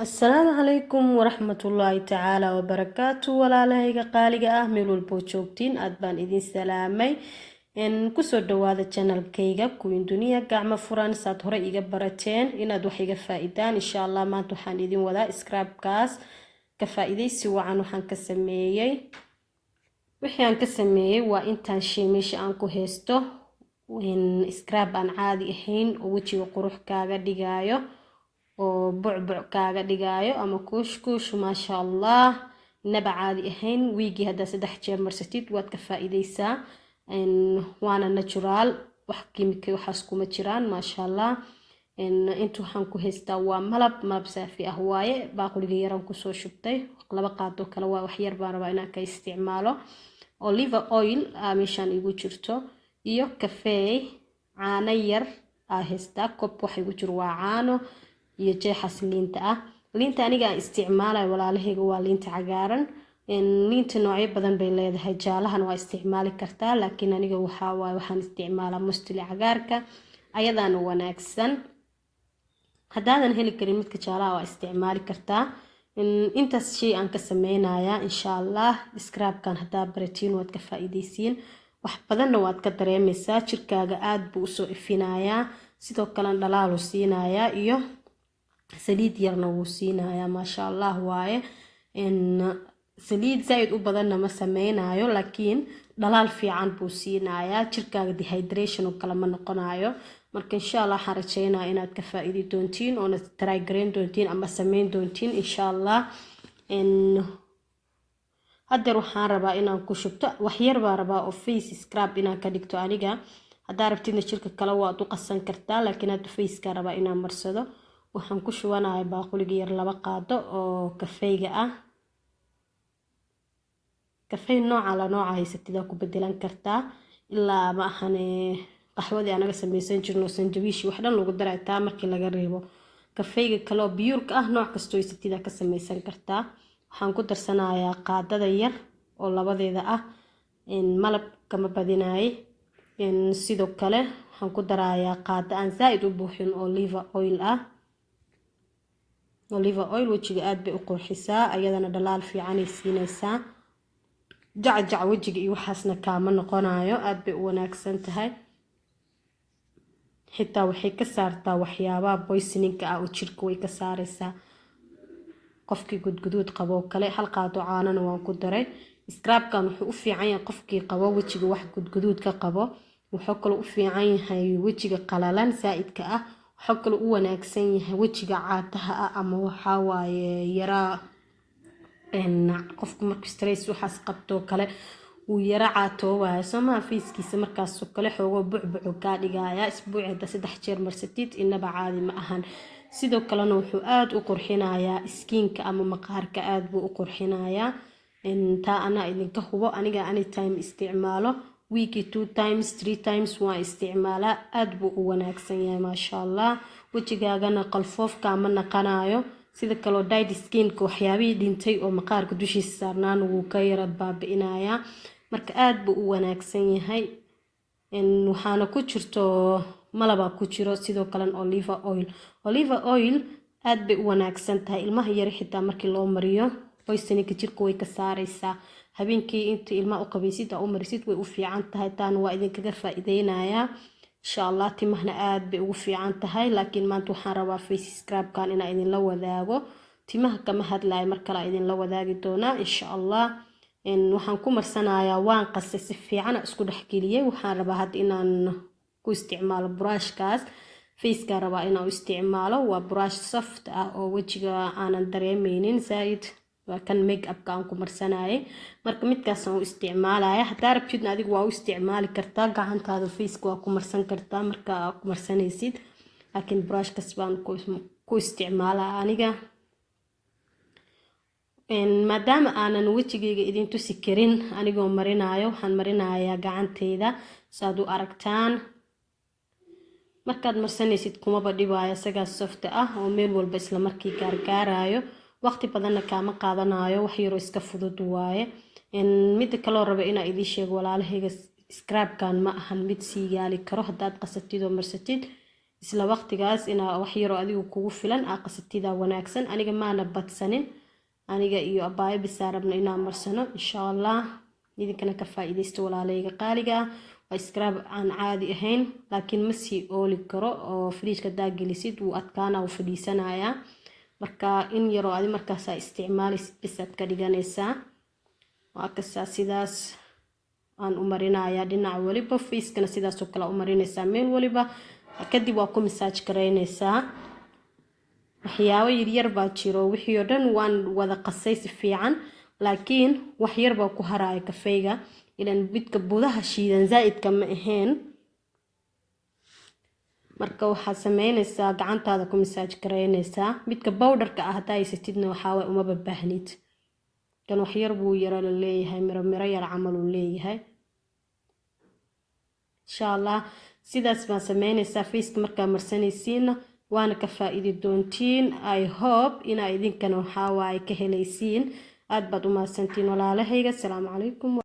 السلام عليكم ورحمة الله تعالى وبركاته ولا لهيga qaaliga ah meel walbo joogtiin aad baan idin salaamay ku soo dhawaada channelkayga Queen Dunia gacmo furan saad hore iga barateen inaad wax iga faa'iidaan insha Allah maanta waxaan idin wadaa scrapkaas ka faa'iideysi wacan waxaan ka sameeyay wixii aan ka sameeyay waa intaan shay meesha aan ku haysto scrap aan caadi ahayn oo wajiga qurux kaaga dhigayo oo bucbuc kaaga dhigayo ama kuush ma sha Allah naba caadi ahayn wiigi hada 3 jeer marsatid waad ka faa'iideysaa waana natural wax kiimiko waxaas kuma jiraan ma sha Allah intu waxaan ku haystaa waa malab saafi ah waaye baaquliga yaran ku soo shubtay laba qaado kale waa wax yar baan rabaa inaan ka isticmaalo olive oil meeshan igu jirto iyo kafee caano yar haystaa koob wax igu jiro waa caano iyo jeexas liinta ah liinta aniga isticmaalay walaalahayga waa liinta cagaaran liinta noocyo badan bay leedahay jaalahan waa isticmaali kartaa laakiin aniga waxaan isticmaalaa mustili cagaarka ayadana wanaagsan hadaadan heli karin midka jaalaha waa isticmaali kartaa intaas shay aan ka sameeynayaa insha Allah scrapkan hadaa baratiin waad ka faa'iideysiin wax badanna waad ka dareemaysaa jirkaaga aad buu u soo ifinayaa sidoo kale dhalaal u siinayaa iyo saliid yarna wuu siinayaa ma sha Allah waaye saliid zaid u badanna ma sameynayo laakiin dhalaal fiican buu siinayaa jirkaaga dehydration oo kala ma noqonayo marka insha Allah waxaan rajeynayaa inaad ka faa'iidi doontiin oo try gareyn doontiin ama sameyn doontiin insha Allah hadda waxaan rabaa inaan ku shubto wax yar baan rabaa oo face scrub inaan ka dhigto aniga hadaa rabtidna jirka kale waad u qasan kartaa laakiin hadda face ka rabaa inaan marsado waxaan ku shubanahay baaquliga yar laba qaado oo kafeega ah kafee nooca la nooca haysatida ku bedelan kartaa ilaa ma ahan qaxwadii anaga sameeysan jirno sanjabiish wax dhan lagu daray taa markii laga reebo kafeega kale oo biyurka ah nooc kasto haysatida ka sameeysan kartaa waxaan ku darsanayaa qaadada yar oo labadeeda ah malab kama badinaay sidoo kale waxaan ku darayaa qaada aan zaid u buuxin olive oil ah olive oil wajiga aad bay u qurxisaa ayadana dhalaal fiican ay siinaysaa jac wajiga iyo waxaasna kaama noqonayo aad bay u wanaagsan tahay xitaa waxay ka saartaa waxyaabaha poisoning ah oo jirka way ka saaraysaa qofkii gudguduud qabo kale hal qaado caanana waan ku daray scrapkan wuxuu u fiican yahay qofkii qabo wajiga wax gudguduud ka qabo wuxuu kale u fiican yahay wajiga qalalan saaidka ah wuxuu kale u wanaagsan yahay wajiga caataha ah ama waxa waaye yara qofku markuu stress waxaas qabto kale uu yara caatoobayo soma fiiskiisa markaas oo kale xoogo bucbuc ka dhigaya isbuucida 3 jeer marsatid inaba caadi ma ahan sidoo kalena wuxuu aad u qurxinayaa skinka ama maqaarka aad buu u qurxinayaa inta ana idinka hubo aniga anytime isticmaalo weekly 2 times 3 times waa isticmaala aad buu u wanaagsan yahay ma sha Allah wajigaagana qalfoofka ma naqanayo sida kale dyed skin ka waxyaabii dhintay oo maqaarka dushiisa saarnaan uu ka yara baabi'inayaa marka aad buu u wanaagsan yahay waxaana ku jirto malaba ku jiro sidoo kale olive oil aad bay u wanaagsan tahay ilmaha yar xitaa markii loo mariyo poisoning jirka way ka saaraysaa habeenkii inta ilmaha u qabaysid oo marisid way u fiican tahay taan waa idin kaga faa'iideynayaa insha Allah timahna aad bay ugu fiican tahay laakiin maanta waxaan rabaa face scrubkan inaan idin la wadaago timaha kama hadlaay mar kale idin la wadaagi doonaa insha Allah waxaan ku marsanayaa waan qasay si fiican isku dhaxgeliyay waxaan rabaa had inaan ku isticmaalo brushkaas face ka rabaa inaan isticmaalo waa brush soft ah oo wajiga aanan dareemeynin zaid waa kan make up ka aan ku marsanayay marka midkaas aan u isticmaalaya hadaa rabtidna adigu waa u isticmaali kartaa gacantaada face waa ku marsan kartaa marka ku marsanaysid laakiin brushkaas baan ku isticmaalaa aniga maadaama aanan wajigayga idin tusi karin anigoo marinayo waxaan marinayaa gacanteyda saad u aragtaan markaad marsanaysid kuma badhibaaya isaga soft ah oo meel walba isla markii gaargaarayo waqti badanna kaama qaadanayo wax yar oo iska fudud waaye mid kale oo raba inaan idin sheego walaalahayga scrapkan ma ahan mid si yaali karo hadaad qasatid oo marsatid isla waqtigaas inaa wax yar oo adigu kugu filan aa qasatida wanaagsan aniga maana badsanin aniga iyo abaayo bisaa rabno inaan marsano insha Allah idinkana ka faa'iideysto walaalayga qaaliga waa scrub aan caadi ahayn laakiin ma sii ooli karo oo fridge-ka daagelisid uu adkaana u fadhiisanaya marka in yar oo adi markaas isticmaalaysid bisaad ka dhiganaysaa waa kasaa sidaas aan u marinayaa dhinac waliba face-kana sidaas oo kale u marinaysaa meel waliba kadib waa ku massage gareynaysaa waxyaabo yar baa jiro wixii oo dhan waan wada qasay si fiican laakiin wax yar baa ku haraya kafeega ilan bidka budaha shiidan zaidka ma ahayn marka waxaa sameynaysaa gacantaada ku massage gareynaysaa bidka powderka ah hadaa haysatidna waxaa way uma baahnid kan wax yar buu yara leeyahay miro yar camal uu leeyahay insha Allah sidaas baan sameynaysaa face markaa marsanaysiina waana ka faa'iidi doontiin I hope ina idinkana waxa waay ka helaysiin aad baad u mahadsantiin walaalahayga. Assalaamu calaykum.